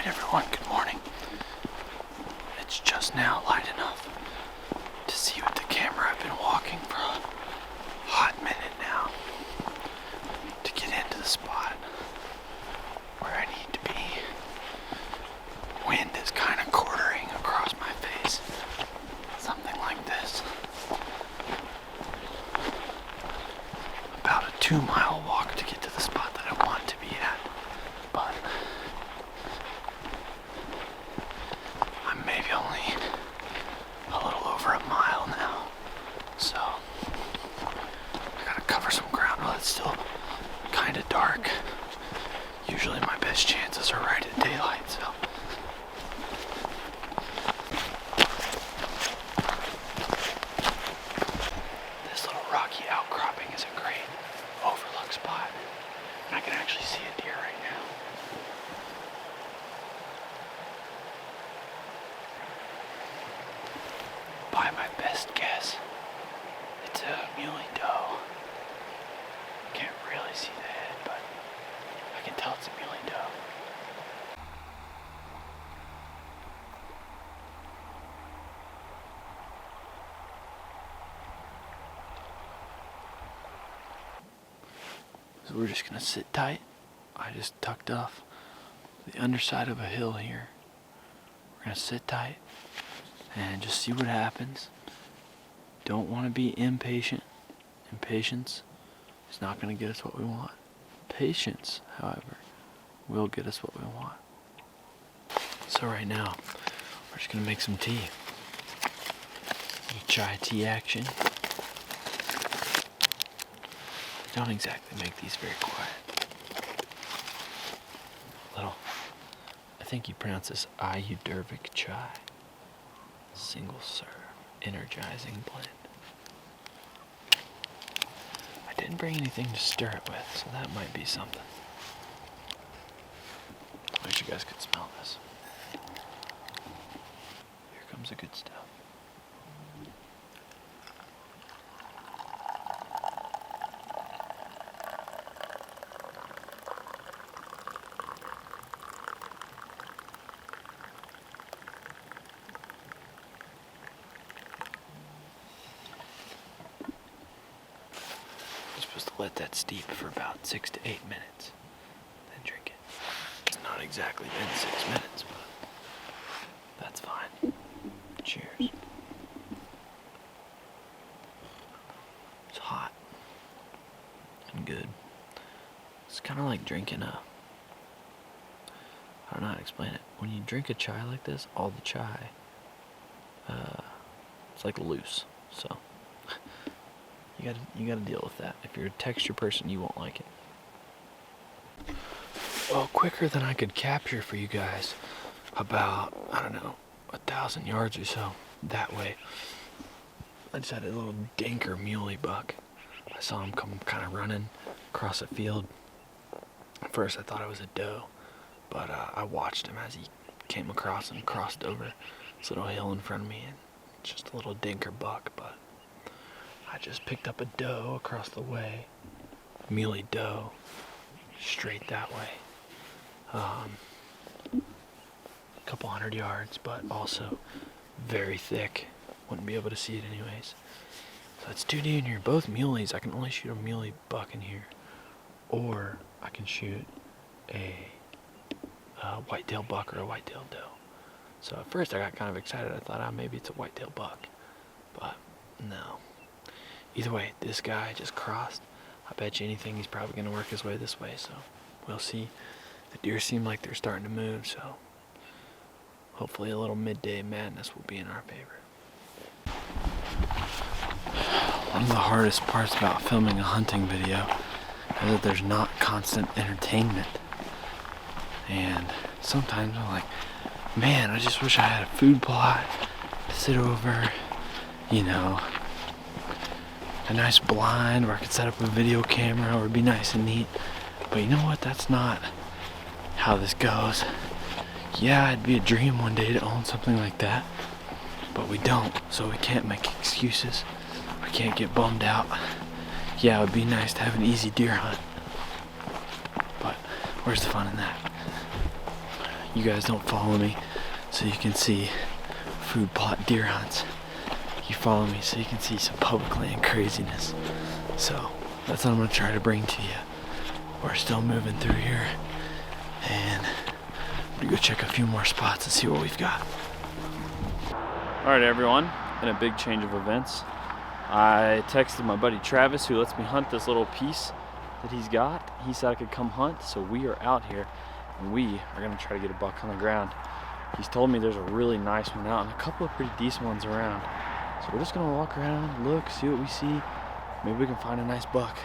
everyone, good morning. It's just now light enough to see with the camera. I've been walking for a hot minute now to get into the spot where I need to be. Wind is kind of quartering across my face, something like this. About a 2-mile walk to get to the spot that I want to be at, but I'm maybe only a little over a mile now, so I gotta cover some ground while it's still kind of dark. Usually my best chances are right at daylight, so this little rocky outcropping is a great overlook spot, and I can actually see a deer right now. By my best guess, it's a muley doe. Can't really see the head, but I can tell it's a muley doe. So we're just gonna sit tight. I just tucked off the underside of a hill here. We're gonna sit tight and just see what happens. Don't want to be impatient. Impatience is not going to get us what we want. Patience, however, will get us what we want. So right now, we're just going to make some tea. Chai tea action. Don't exactly make these very quiet. Little, I think you pronounce this Ayurvedic chai. Single serve, energizing blend. I didn't bring anything to stir it with, so that might be something. I wish you guys could smell this. Here comes the good stuff. Let that steep for about 6 to 8 minutes, then drink it. It's not exactly been 6 minutes, but that's fine. Cheers. It's hot and good. It's kind of like drinking I don't know how to explain it. When you drink a chai like this, all the chai, it's like loose, so you gotta deal with that. If you're a texture person, you won't like it. Well, quicker than I could capture for you guys, about, I don't know, 1,000 yards or so that way, I just had a little dinker muley buck. I saw him come kind of running across a field. At first I thought it was a doe, but I watched him as he came across and crossed over this little hill in front of me, and it's just a little dinker buck, but I just picked up a doe across the way, muley doe, straight that way. A couple 100 yards, but also very thick. Wouldn't be able to see it anyways. So it's 2D in here, both muleys. I can only shoot a muley buck in here, or I can shoot a whitetail buck or a whitetail doe. So at first I got kind of excited. I thought, maybe it's a whitetail buck, but no. Either way, this guy just crossed. I bet you anything he's probably going to work his way this way, so we'll see. The deer seem like they're starting to move, so hopefully a little midday madness will be in our favor. One of the hardest parts about filming a hunting video is that there's not constant entertainment. And sometimes I'm like, man, I just wish I had a food plot to sit over, a nice blind where I could set up a video camera or it'd be nice and neat. But you know what? That's not how this goes. Yeah, it'd be a dream one day to own something like that, but we don't, so we can't make excuses. We can't get bummed out. Yeah, it would be nice to have an easy deer hunt, but where's the fun in that? you guys don't follow me so you can see food plot deer hunts. You follow me so you can see some public land craziness. So that's what I'm gonna try to bring to you. We're still moving through here, and I'm gonna go check a few more spots and see what we've got. All right, everyone, in a big change of events, I texted my buddy Travis, who lets me hunt this little piece that he's got. He said I could come hunt, so we are out here, and we are gonna try to get a buck on the ground. He's told me there's a really nice one out and a couple of pretty decent ones around. So we're just gonna walk around, look, see what we see. Maybe we can find a nice buck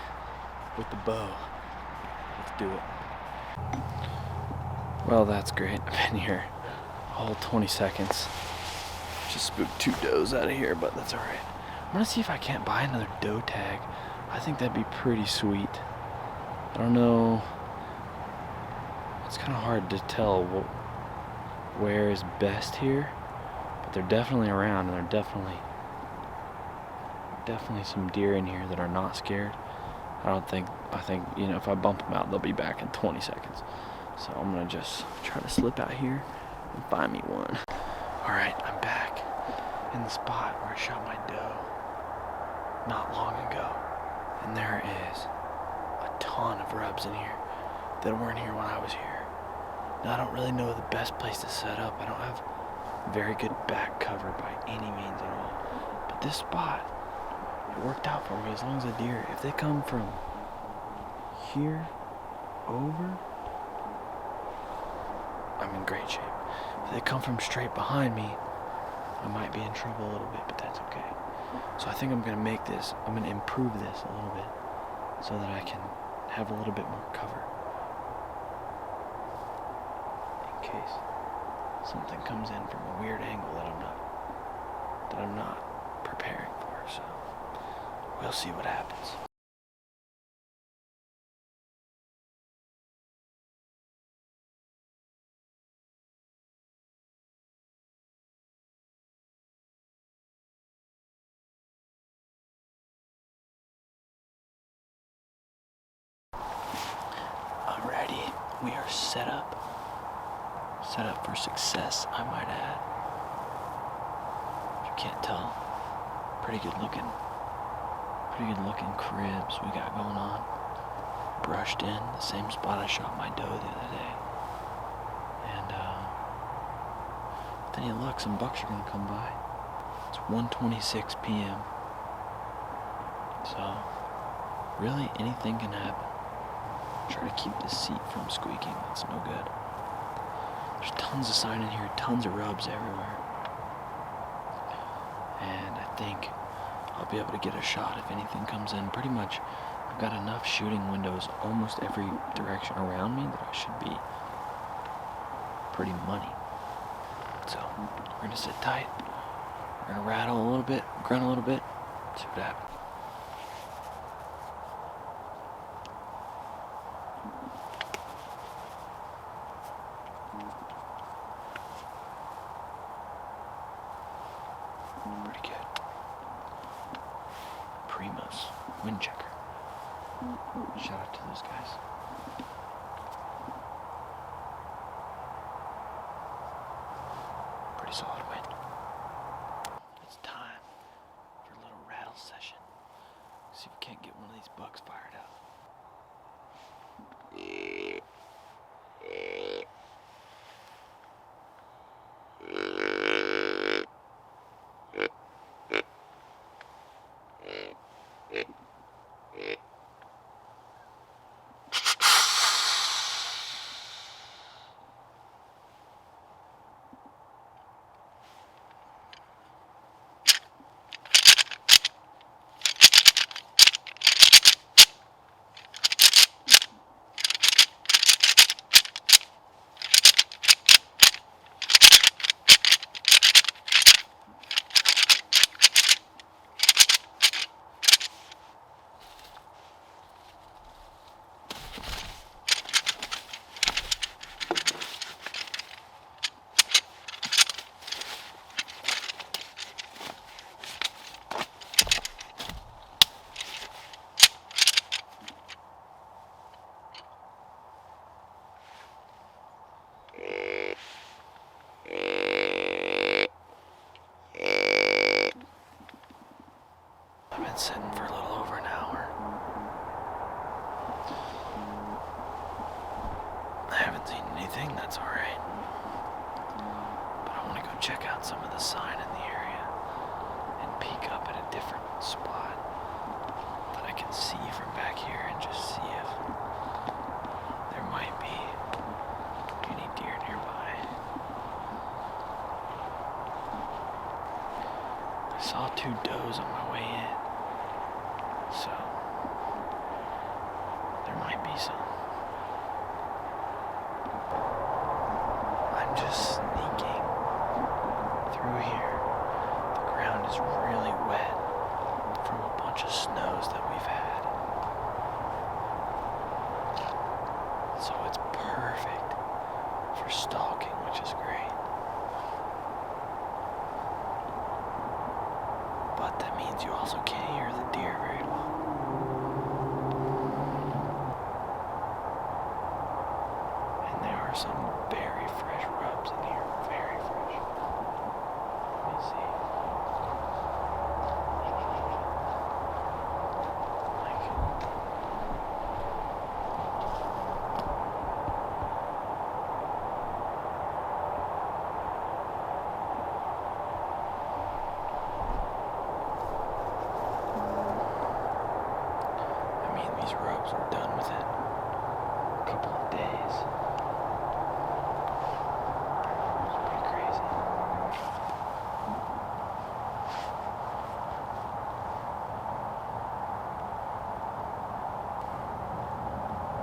with the bow. Let's do it. Well, that's great. I've been here a whole 20 seconds. Just spooked 2 does out of here, but that's all right. I'm gonna see if I can't buy another doe tag. I think that'd be pretty sweet. I don't know. It's kind of hard to tell where is best here, but they're definitely around, and they're definitely some deer in here that are not scared. I think, you know, if I bump them out, they'll be back in 20 seconds. So I'm gonna just try to slip out here and find me one. All right, I'm back in the spot where I shot my doe not long ago. And there is a ton of rubs in here that weren't here when I was here. Now, I don't really know the best place to set up. I don't have very good back cover by any means at all. But this spot, it worked out for me as long as a deer. If they come from here over, I'm in great shape. If they come from straight behind me, I might be in trouble a little bit, but that's okay. So I think I'm gonna improve this a little bit so that I can have a little bit more cover in case something comes in from a weird angle that I'm not preparing for. So we'll see what happens. Alrighty, we are set up for success, I might add. If you can't tell, pretty good looking cribs we got going on. Brushed in the same spot I shot my doe the other day. And then you look, some bucks are gonna come by. It's 1:26 p.m. So really anything can happen. Try to keep the seat from squeaking, that's no good. There's tons of sign in here, tons of rubs everywhere. And I think I'll be able to get a shot if anything comes in. Pretty much, I've got enough shooting windows almost every direction around me that I should be pretty money. So, we're gonna sit tight, we're gonna rattle a little bit, grunt a little bit, see what happens. Pretty good. Primos, wind checker. Shout out to those guys. Pretty solid wind. It's time for a little rattle session. See if we can't get one of these bucks fired up. been sitting for a little over an hour. I haven't seen anything, that's alright. But I want to go check out some of the sign in the area and peek up at a different spot that I can see from back here and just see if there might be any deer nearby. I saw 2 does on my way in, so there might be some. I'm just sneaking through here. The ground is really wet from a bunch of snows that we've had. So it's perfect for stalking, which is great. But that means you also can't hear the deer very well. And there are some very fresh rubs in here, very fresh. Let me see. These rubs are done within a couple of days. It's pretty crazy.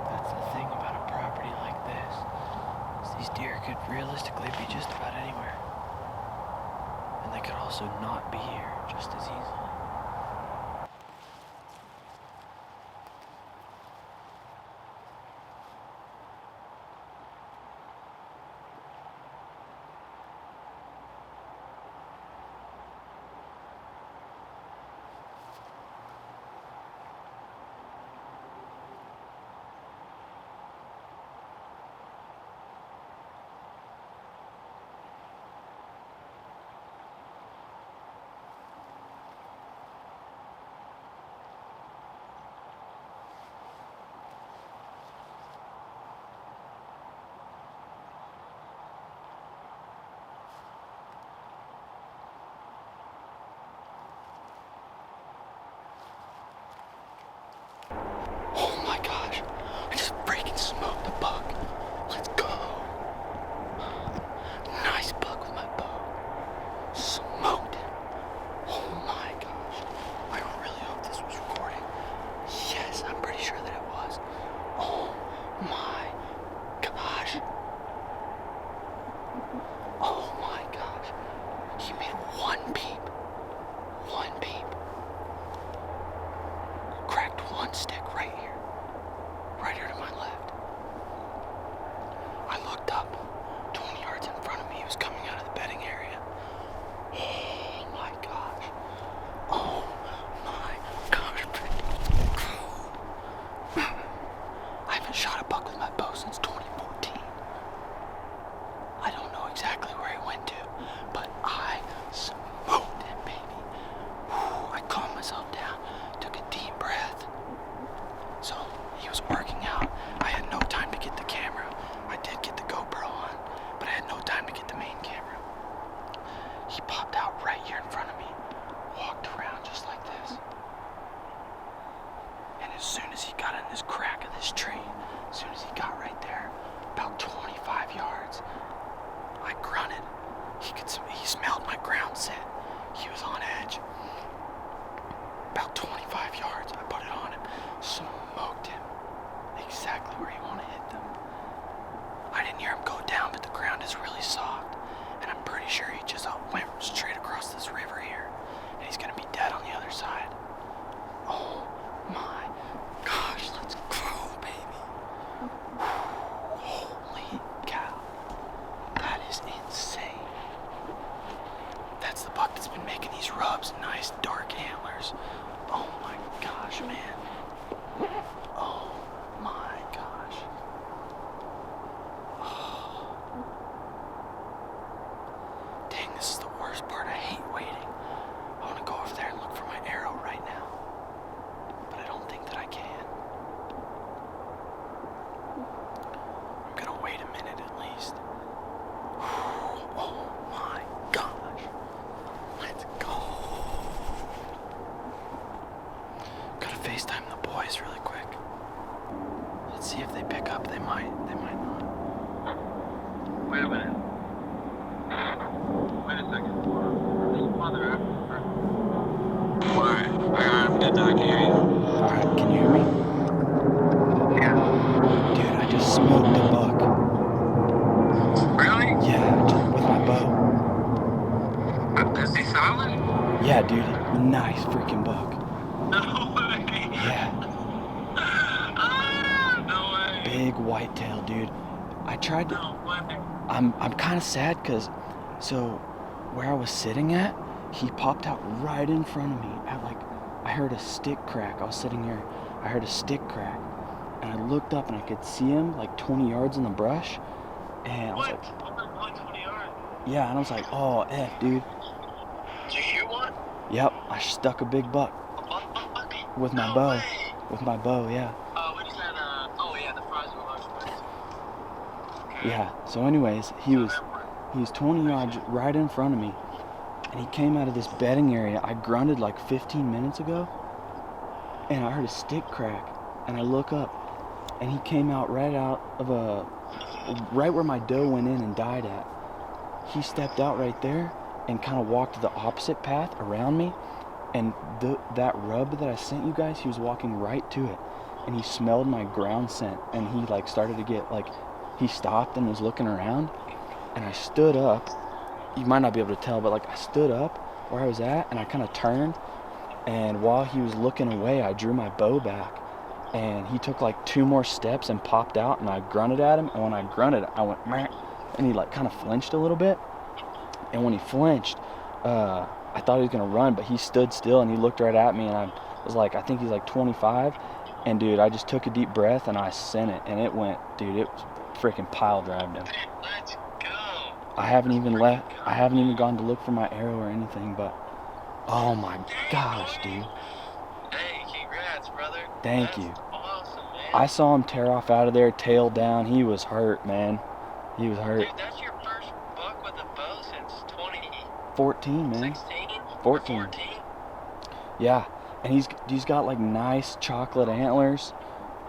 That's the thing about a property like this, is these deer could realistically be just about anywhere. And they could also not be here just as easily. Oh my gosh, I just freaking smoked a buck. Let's go. Nice buck with my bow. Smoked it. Oh my gosh. I really hope this was recording. Yes, I'm pretty sure that it was. Oh my gosh. Oh my gosh. He made one peep. One peep. Cracked one stick right here to my left. I looked up 20 yards in front of me. He was coming out of the bedding area. Oh my gosh. Oh my gosh. I haven't shot a buck with my bow since 2014. I don't know exactly where he went to, but I smoked him, baby. I calmed myself down, took a deep breath. So he was working out. I had no time to get the camera. I did get the GoPro on, but I had no time to get the main camera. He popped out right here in front of me, walked around just like this. And as soon as he got in this crack of this tree, as soon as he got right there, about 25 yards, I grunted. He smelled my ground scent. He was on edge. About 25 yards, I put it on him, smoked him exactly where you want to hit them. I didn't hear him go down, but the ground is really soft, and I'm pretty sure he just went straight across this river here, and he's gonna be dead on the other side. Oh my gosh, let's go, baby. Holy cow, that is insane. That's the buck that's been making these rubs, nice dark antlers. Oh my gosh, man. Oh my gosh. Oh. Dang, this is the worst part. I hate waiting. I want to go over there and look for my arrow right now. that I can. I'm gonna wait a minute at least. Oh my gosh. Let's go. Gotta FaceTime the boys really quick. Let's see if they pick up. They might not. Wait a minute. Wait a second. This mother effer. Alright, I'm good now. I can hear you. Alright, can you hear me? Yeah. Dude, I just smoked a buck. Really? Yeah, with my bow. Is he solid? Yeah, dude, nice freaking buck. No way. Yeah, No way. big whitetail, dude. I tried to. No way. I'm kind of sad because, so where I was sitting at, he popped out right in front of me. I heard a stick crack. I was sitting here. I heard a stick crack, and I looked up and I could see him like 20 yards in the brush, and I was like, Only 20 yards. yeah, and I was like, oh f, dude. Did you shoot one? Yep, I stuck a big buck A buck? with my No bow. way. With my bow, yeah. We just had oh yeah, the fries were large ones. Yeah. So, anyways, he was 20 yards right in front of me, and he came out of this bedding area. I grunted like 15 minutes ago, and I heard a stick crack, and I look up, and he came out right where my doe went in and died at. He stepped out right there and kind of walked the opposite path around me, and that rub that I sent you guys, he was walking right to it, and he smelled my ground scent, and he like started to get like, he stopped and was looking around, and I stood up. You might not be able to tell, but like I stood up where I was at, and I kind of turned, and while he was looking away, I drew my bow back, and he took like 2 more steps and popped out, and I grunted at him, and when I grunted, I went, meh, and he like kind of flinched a little bit, and when he flinched, I thought he was gonna run, but he stood still and he looked right at me, and I was like, I think he's like 25, and dude, I just took a deep breath and I sent it, and it went, dude, it freaking pile drived him. Let's go. I haven't even gone to look for my arrow or anything, but oh my gosh, dude. Hey, congrats, brother. Thank you. Awesome, man. I saw him tear off out of there, tail down. He was hurt, man. He was hurt. Dude, that's your first buck with a bow since 14, man. 2016? 14. Yeah, and he's got like nice chocolate antlers.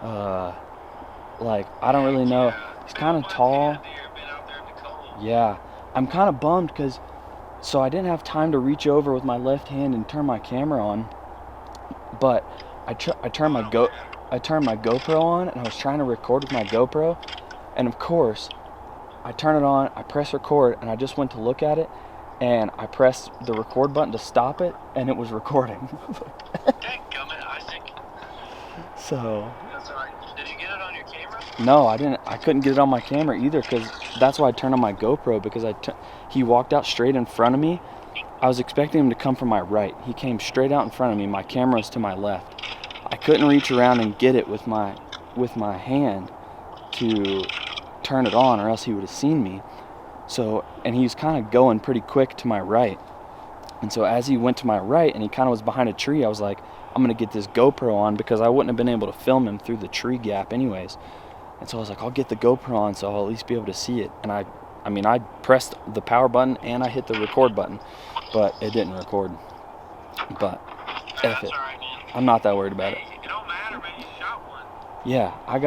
Like I don't really know. He's kind of tall. Yeah, I'm kind of bummed because so I didn't have time to reach over with my left hand and turn my camera on, but I turned my GoPro on, and I was trying to record with my GoPro, and of course I turn it on, I press record, and I just went to look at it, and I pressed the record button to stop it, and it was recording. Dadgummit, Isaac. So That's alright. Did you get it on your camera? no, I didn't. I couldn't get it on my camera either, because that's why I turned on my GoPro, because he walked out straight in front of me. I was expecting him to come from my right. He came straight out in front of me. My camera's to my left. I couldn't reach around and get it with my hand to turn it on, or else he would have seen me. So, and he was kind of going pretty quick to my right. And so as he went to my right and he kind of was behind a tree, I was like, I'm going to get this GoPro on, because I wouldn't have been able to film him through the tree gap anyways. And so I was like, I'll get the GoPro on so I'll at least be able to see it. And I pressed the power button and I hit the record button, but it didn't record. But F it. Alright, man. I'm not that worried about it. Hey, it don't matter, man. You shot one. Yeah, I've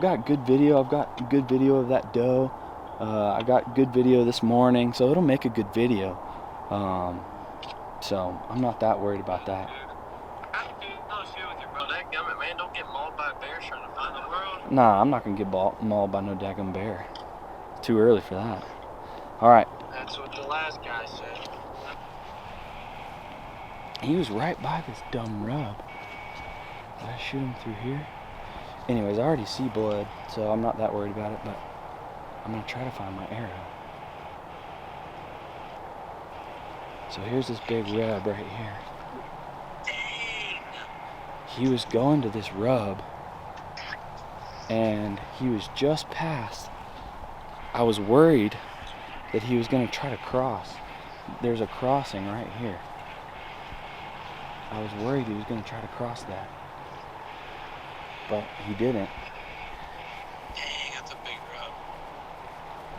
got good video. I've got good video of that doe. I got good video this morning, so it'll make a good video. So I'm not that worried about that. How do you go shoot with your brother? Dadgummit, man. Don't get mauled by a bear trying to find the world. Nah, I'm not gonna get mauled by no daggum bear. It's too early for that. All right. That's what the last guy said. He was right by this dumb rub. Did I shoot him through here? Anyways, I already see blood, so I'm not that worried about it, but I'm gonna try to find my arrow. So here's this big rub right here. Dang. He was going to this rub, and he was just past. I was worried that he was gonna try to cross. There's a crossing right here. I was worried he was gonna try to cross that. but he didn't. Dang, that's a big rub.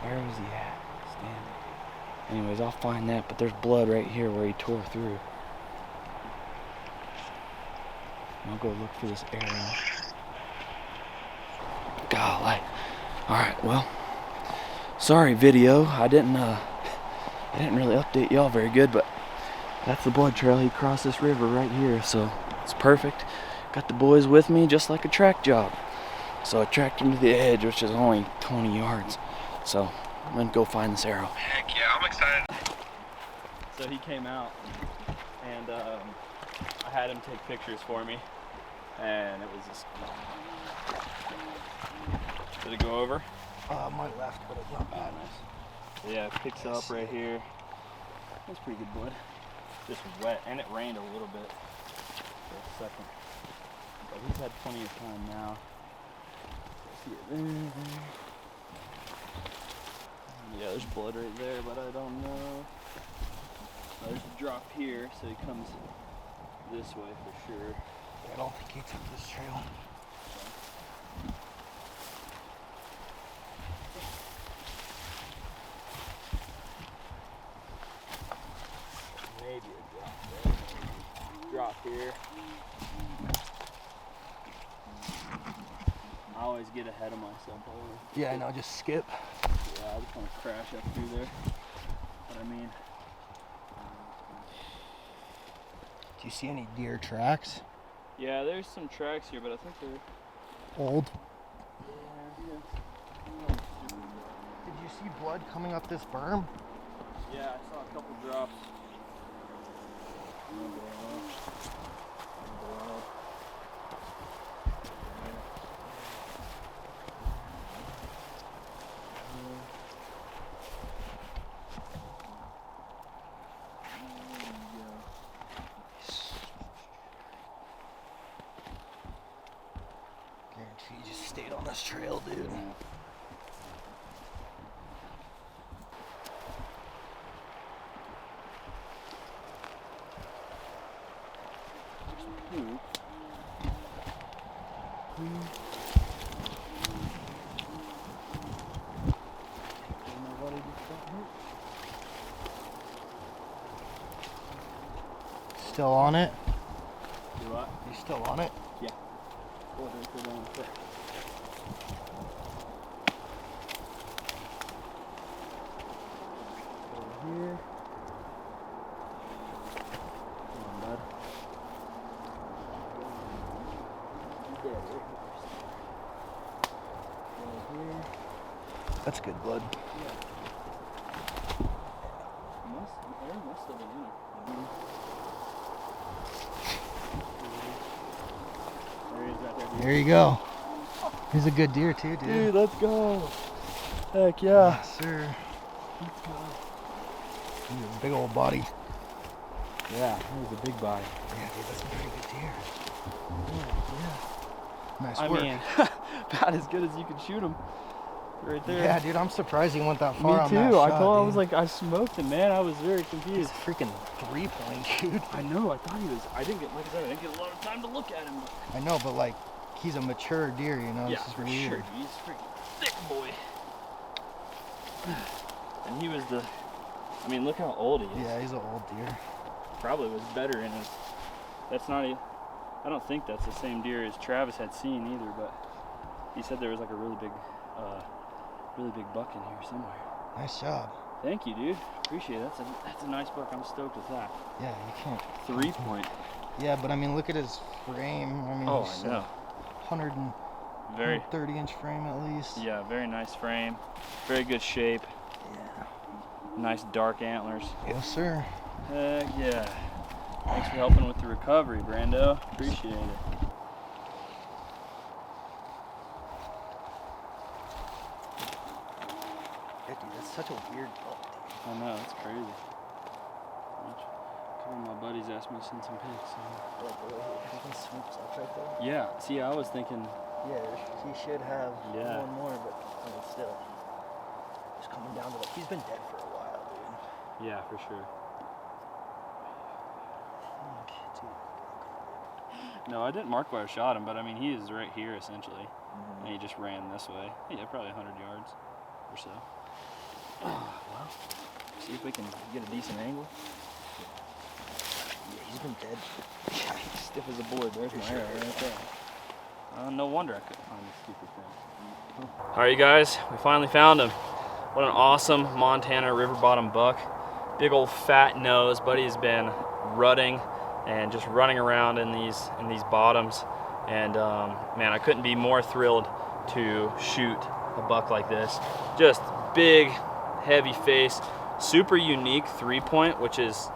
Where was he at? Standing. Anyways, I'll find that, but there's blood right here where he tore through. I'll go look for this arrow. Golly. Alright, well, sorry video. I didn't really update y'all very good, but that's the blood trail. He crossed this river right here, so it's perfect. Got the boys with me just like a track job. So I tracked him to the edge, which is only 20 yards. So I'm gonna go find this arrow. Heck yeah, I'm excited. So he came out, and I had him take pictures for me, and it was just. Did it go over? My left, but it's not bad. Yeah, it picks up right here. That's pretty good blood. Just wet, and it rained a little bit for a second. But he's had plenty of time now. See it there. Yeah, there's blood right there, but I don't know. There's a drop here, so he comes this way for sure. I don't think he took this trail. Maybe a drop there. Drop here. I always get ahead of myself. Yeah, I know, just skip. Yeah, I just want to crash up through there. But I mean, Do you see any deer tracks? yeah, there's some tracks here, but I think they're. Old. Yeah. Did you see blood coming up this berm? Yeah, I saw a couple drops. Guarantee you just stayed on this trail, dude. Still on it? Do what? You still on it? Yeah. Oh, there's the one there. Over here. Come on, bud. You dead, right? Right here. That's good blood. There must have been in it. There he is right there, dude. There you go. He's a good deer too, dude. Dude, let's go. Heck yeah. Yes, sir. Let's go. He's a big old body. Yeah, that was a big body. Yeah, dude, that's a pretty good deer. Yeah. Nice I work. mean, about as good as you could shoot him. Right there. Yeah, dude, I'm surprised he went that far on Me that too. I shot, told I dude. was like, I smoked him, man. I was very He's confused. a freaking 3-point, dude. I know. I thought he was. I didn't get, like I said, I didn't get a lot of time to look at him. I know, but like, he's a mature deer, you know? Yeah, This is for weird. sure. He's a freaking thick boy. And he was the. I mean, look how old he is. Yeah, he's an old deer. Probably was better in his. That's not. I don't think that's the same deer as Travis had seen either, but he said there was like a really big buck in here somewhere. Nice job. Thank you, dude. Appreciate it. That's a nice buck. I'm stotoked with that. Yeah, you can't. 3-point. Yeah, but I mean, look at his frame. I mean, Oh, he's I know. 130-inch frame at least. Yeah, very nice frame. Very good shape. Yeah. Nice dark antlers. Yes, sir. Heck yeah. Thanks for helping with the recovery, Brando. Appreciate it. Yeah, dude, that's such a weird buck, dude. I know, it's crazy. A couple of my buddies asked me to send some pics. Like the way he freaking swoops up right there. Yeah, see, I was thinking, Yeah, he should have Yeah. one more, but I mean, still. He's coming down to like, he's been dead for a while, dude. yeah, for sure. No, I didn't mark where I shot him, but I mean, he is right here essentially. And he just ran this way. Yeah, probably 100 yards or so. Well, see if we can get a decent angle. Yeah, he's been dead. Yeah, he's stiff as a board. There's my arrow right there. No wonder I couldn't find this stupid thing. All right, you guys, we finally found him. What an awesome Montana river bottom buck. Big old fat nose. Buddy has been rutting and just running around in these bottoms. And man, I couldn't be more thrilled to shoot a buck like this. Just big, heavy face, super unique 3-point, which is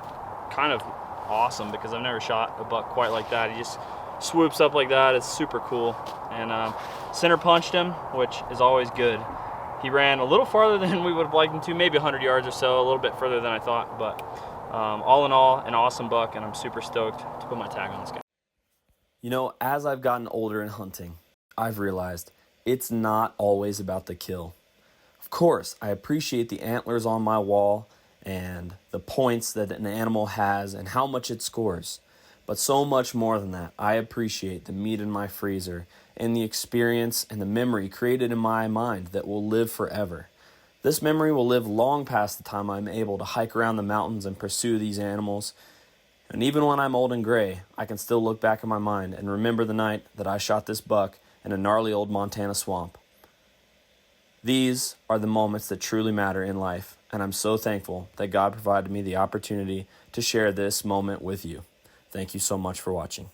kind of awesome because I've never shot a buck quite like that. He just swoops up like that. It's super cool. And center punched him, which is always good. He ran a little farther than we would have liked him to, maybe 100 yards or so, a little bit further than I thought. But all in all, an awesome buck, and I'm super stoked to put my tag on this guy. You know, as I've gotten older in hunting, I've realized it's not always about the kill. Of course, I appreciate the antlers on my wall and the points that an animal has and how much it scores. But so much more than that, I appreciate the meat in my freezer and the experience and the memory created in my mind that will live forever. This memory will live long past the time I'm able to hike around the mountains and pursue these animals. And even when I'm old and gray, I can still look back in my mind and remember the night that I shot this buck in a gnarly old Montana swamp. These are the moments that truly matter in life, and I'm so thankful that God provided me the opportunity to share this moment with you. Thank you so much for watching.